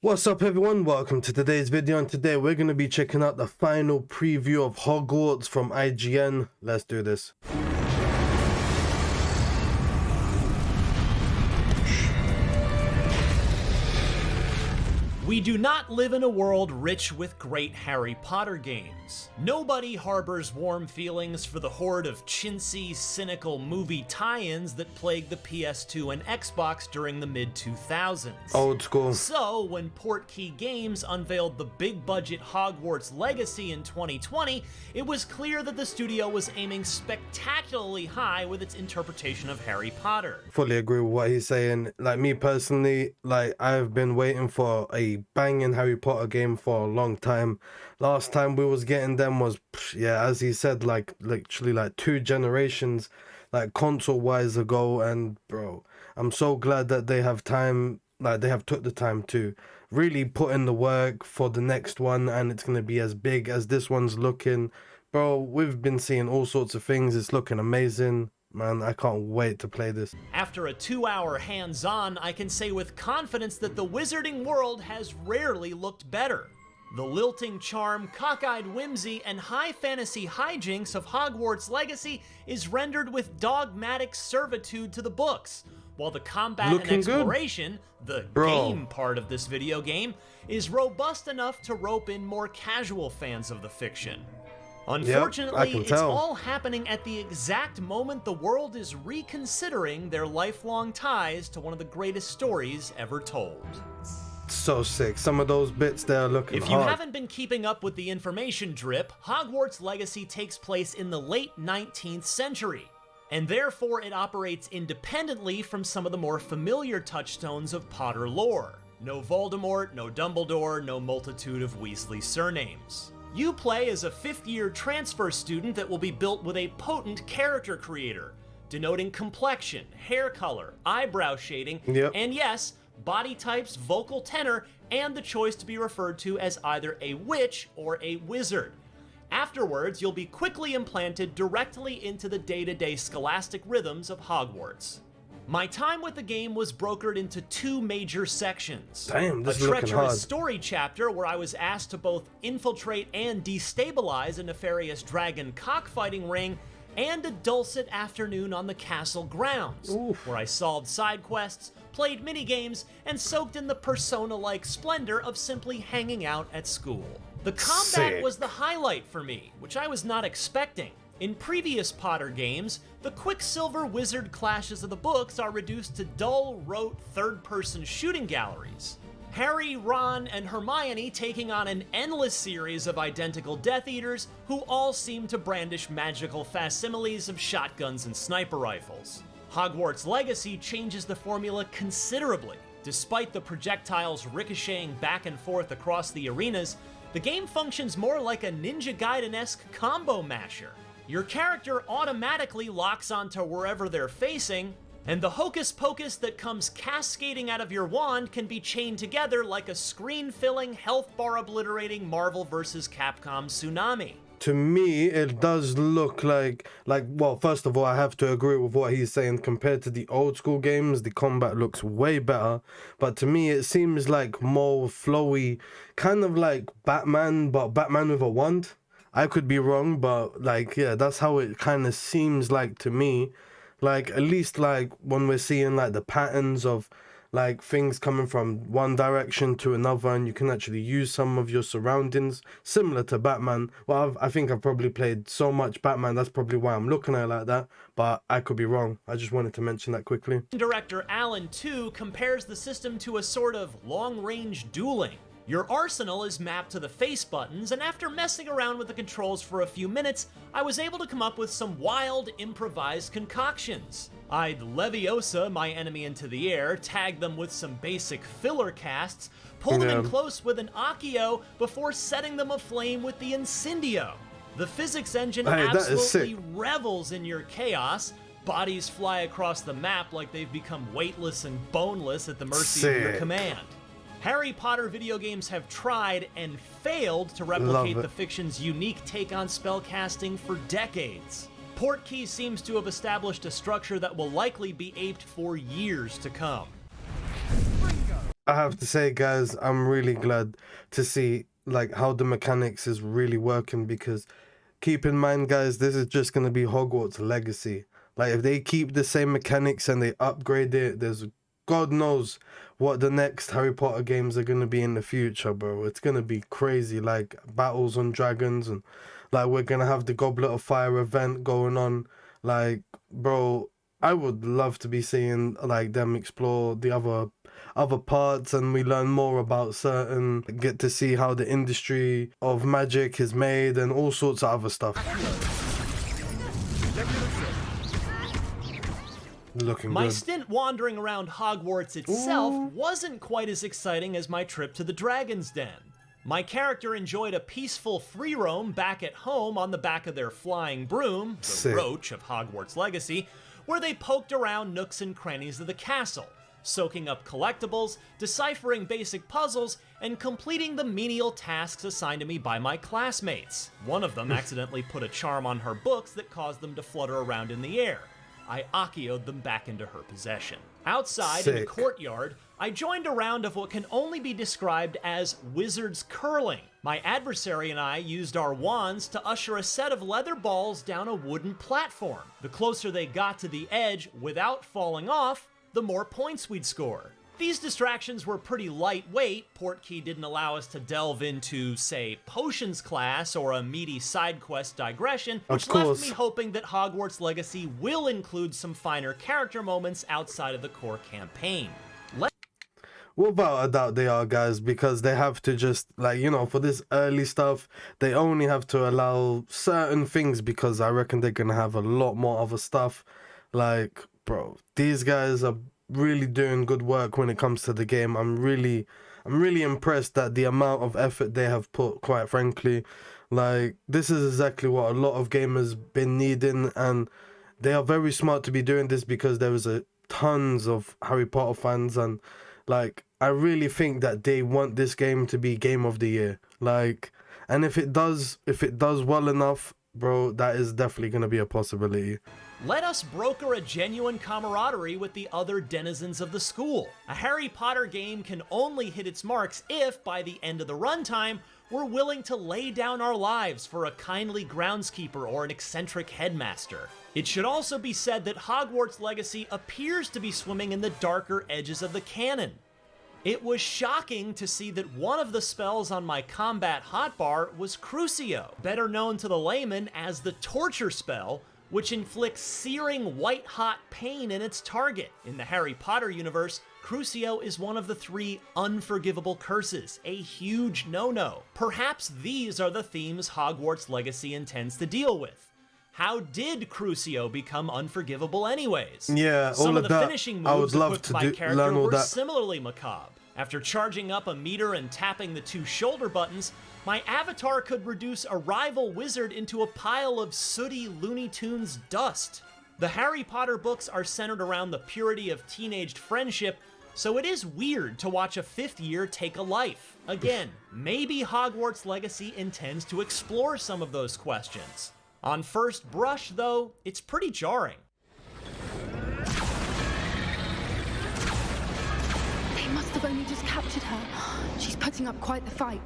What's up everyone, welcome to today's video, and today we're going to be checking out the final preview of Hogwarts from IGN. Let's do this. We do not live in a world rich with great Harry Potter games. Nobody harbors warm feelings for the horde of chintzy, cynical movie tie-ins that plagued the PS2 and Xbox during the mid-2000s. Old school. So, when Portkey Games unveiled the big-budget Hogwarts Legacy in 2020, it was clear that the studio was aiming spectacularly high with its interpretation of Harry Potter. Fully agree with what he's saying. Like me personally, I've been waiting for a banging Harry Potter game for a long time. Last time we was getting them was, as he said, literally 2 generations, console wise ago. And bro, I'm so glad that they have time, they have took the time to really put in the work for the next one, and it's gonna be as big as this one's looking. Bro, we've been seeing all sorts of things. It's looking amazing. Man, I can't wait to play this. After a 2-hour hands-on, I can say with confidence that the wizarding world has rarely looked better. The lilting charm, cockeyed whimsy, and high fantasy hijinks of Hogwarts Legacy is rendered with dogmatic servitude to the books, while the combat and exploration, the game part of this video game, is robust enough to rope in more casual fans of the fiction. Unfortunately, it's all happening at the exact moment the world is reconsidering their lifelong ties to one of the greatest stories ever told. So sick. Some of those bits there are looking hard. If you haven't been keeping up with the information drip, Hogwarts Legacy takes place in the late 19th century, and therefore it operates independently from some of the more familiar touchstones of Potter lore. No Voldemort, no Dumbledore, no multitude of Weasley surnames. You play as a 5th-year transfer student that will be built with a potent character creator, denoting complexion, hair color, eyebrow shading, and yes, body types, vocal tenor, and the choice to be referred to as either a witch or a wizard. Afterwards, you'll be quickly implanted directly into the day-to-day scholastic rhythms of Hogwarts. My time with the game was brokered into 2 major sections. Damn, this is a looking hard. treacherous story chapter where I was asked to both infiltrate and destabilize a nefarious dragon cockfighting ring, and a dulcet afternoon on the castle grounds, where I solved side quests, played minigames, and soaked in the Persona-like splendor of simply hanging out at school. The combat was the highlight for me, which I was not expecting. In previous Potter games, the Quicksilver Wizard clashes of the books are reduced to dull, rote, third-person shooting galleries. Harry, Ron, and Hermione taking on an endless series of identical Death Eaters who all seem to brandish magical facsimiles of shotguns and sniper rifles. Hogwarts Legacy changes the formula considerably. Despite the projectiles ricocheting back and forth across the arenas, the game functions more like a Ninja Gaiden-esque combo masher. Your character automatically locks onto wherever they're facing, and the hocus-pocus that comes cascading out of your wand can be chained together like a screen-filling, health bar-obliterating Marvel vs. Capcom tsunami. To me, it does look well, first of all, I have to agree with what he's saying. Compared to the old school games, the combat looks way better. But to me, it seems like more flowy, kind of like Batman, but Batman with a wand. I could be wrong, but that's how it kind of seems like to me. At least when we're seeing the patterns of things coming from one direction to another, and you can actually use some of your surroundings, similar to Batman. Well, I think I've probably played so much Batman, that's probably why I'm looking at it like that, but I could be wrong. I just wanted to mention that quickly. Director Alan 2 compares the system to a sort of long-range dueling. Your arsenal is mapped to the face buttons, and after messing around with the controls for a few minutes, I was able to come up with some wild, improvised concoctions. I'd Leviosa my enemy into the air, tag them with some basic filler casts, pull them in close with an Accio before setting them aflame with the Incendio. The physics engine absolutely revels in your chaos. Bodies fly across the map like they've become weightless and boneless at the mercy of your command. Harry Potter video games have tried and failed to replicate the fiction's unique take on spellcasting for decades. Portkey seems to have established a structure that will likely be aped for years to come. I have to say, guys, I'm really glad to see like how the mechanics is really working, because keep in mind, guys, this is just gonna be Hogwarts Legacy. Like if they keep the same mechanics and they upgrade it, there's God knows what the next Harry Potter games are gonna be in the future, bro. It's gonna be crazy, like battles on dragons, and like we're gonna have the Goblet of Fire event going on. Like, bro, I would love to be seeing like them explore the other parts, and we learn more about certain, get to see how the industry of magic is made and all sorts of other stuff. Looking My good. stint wandering around Hogwarts itself Ooh. wasn't quite as exciting as my trip to the Dragon's Den. My character enjoyed a peaceful free roam back at home on the back of their flying broom, the Sick. Roach of Hogwarts Legacy, where they poked around nooks and crannies of the castle, soaking up collectibles, deciphering basic puzzles, and completing the menial tasks assigned to me by my classmates. One of them accidentally put a charm on her books that caused them to flutter around in the air. I Akio'd them back into her possession. Outside in the Sick. courtyard, I joined a round of what can only be described as wizard's curling. My adversary and I used our wands to usher a set of leather balls down a wooden platform. The closer they got to the edge without falling off, the more points we'd score. These distractions were pretty lightweight. Portkey didn't allow us to delve into, say, potions class or a meaty side quest digression, which left me hoping that Hogwarts Legacy will include some finer character moments outside of the core campaign. Without a doubt they are, guys, because they have to just, like, you know, for this early stuff, they only have to allow certain things, because I reckon they're gonna have a lot more other stuff. Like, bro, these guys are really doing good work when it comes to the game. I'm really impressed at the amount of effort they have put, quite frankly. Like, this is exactly what a lot of gamers been needing, and they are very smart to be doing this, because there is a tons of Harry Potter fans, and like I really think that they want this game to be game of the year. Like, and if it does well enough, bro, that is definitely going to be a possibility. Let us broker a genuine camaraderie with the other denizens of the school. A Harry Potter game can only hit its marks if, by the end of the runtime, we're willing to lay down our lives for a kindly groundskeeper or an eccentric headmaster. It should also be said that Hogwarts Legacy appears to be swimming in the darker edges of the canon. It was shocking to see that one of the spells on my combat hotbar was Crucio, better known to the layman as the torture spell, which inflicts searing white-hot pain in its target. In the Harry Potter universe, Crucio is one of the 3 unforgivable curses, a huge no-no. Perhaps these are the themes Hogwarts Legacy intends to deal with. How did Crucio become unforgivable anyways? Yeah, Some all of of the that. finishing I moves would love equipped to my character learn all were that. similarly macabre. After charging up a meter and tapping the 2 shoulder buttons, my avatar could reduce a rival wizard into a pile of sooty Looney Tunes dust. The Harry Potter books are centered around the purity of teenaged friendship, so it is weird to watch a 5th year take a life. Again, maybe Hogwarts Legacy intends to explore some of those questions. On first brush, though, it's pretty jarring. They must have only just captured her. She's putting up quite the fight.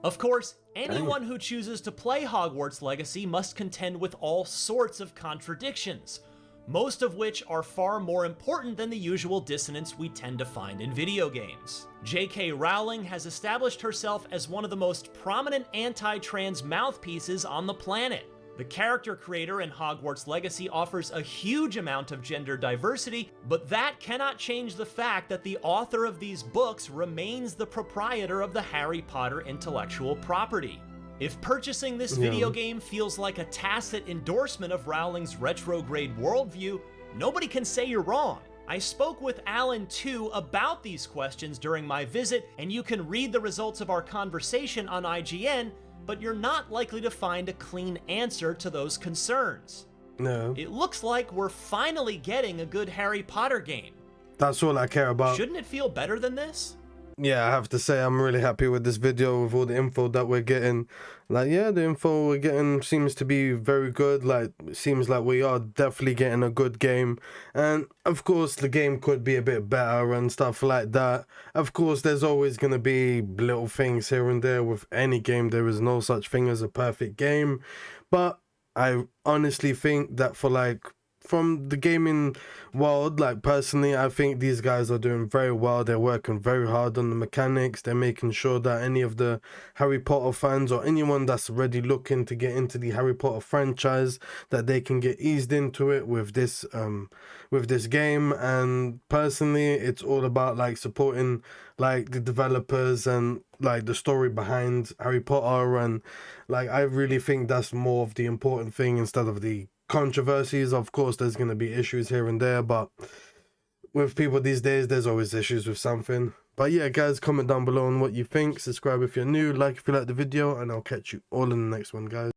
Of course, anyone who chooses to play Hogwarts Legacy must contend with all sorts of contradictions, most of which are far more important than the usual dissonance we tend to find in video games. J.K. Rowling has established herself as one of the most prominent anti-trans mouthpieces on the planet. The character creator in Hogwarts Legacy offers a huge amount of gender diversity, but that cannot change the fact that the author of these books remains the proprietor of the Harry Potter intellectual property. If purchasing this video game feels like a tacit endorsement of Rowling's retrograde worldview, nobody can say you're wrong. I spoke with Alan too about these questions during my visit, and you can read the results of our conversation on IGN, but you're not likely to find a clean answer to those concerns. No. It looks like we're finally getting a good Harry Potter game. That's all I care about. Shouldn't it feel better than this? Yeah, I have to say I'm really happy with this video, with all the info that we're getting. Like, yeah, the info we're getting seems to be very good. Like, it seems like we are definitely getting a good game. And of course, the game could be a bit better and stuff like that. Of course, there's always going to be little things here and there with any game. There is no such thing as a perfect game. But I honestly think that for like, from the gaming world, like personally, I think these guys are doing very well. They're working very hard on the mechanics. They're making sure that any of the Harry Potter fans or anyone that's already looking to get into the Harry Potter franchise, that they can get eased into it with this game. And personally, it's all about like supporting like the developers and like the story behind Harry Potter, and like I really think that's more of the important thing instead of the controversies. Of course, there's going to be issues here and there, but with people these days, there's always issues with something. But yeah, guys, comment down below on what you think. Subscribe if you're new, like if you like the video, and I'll catch you all in the next one, guys.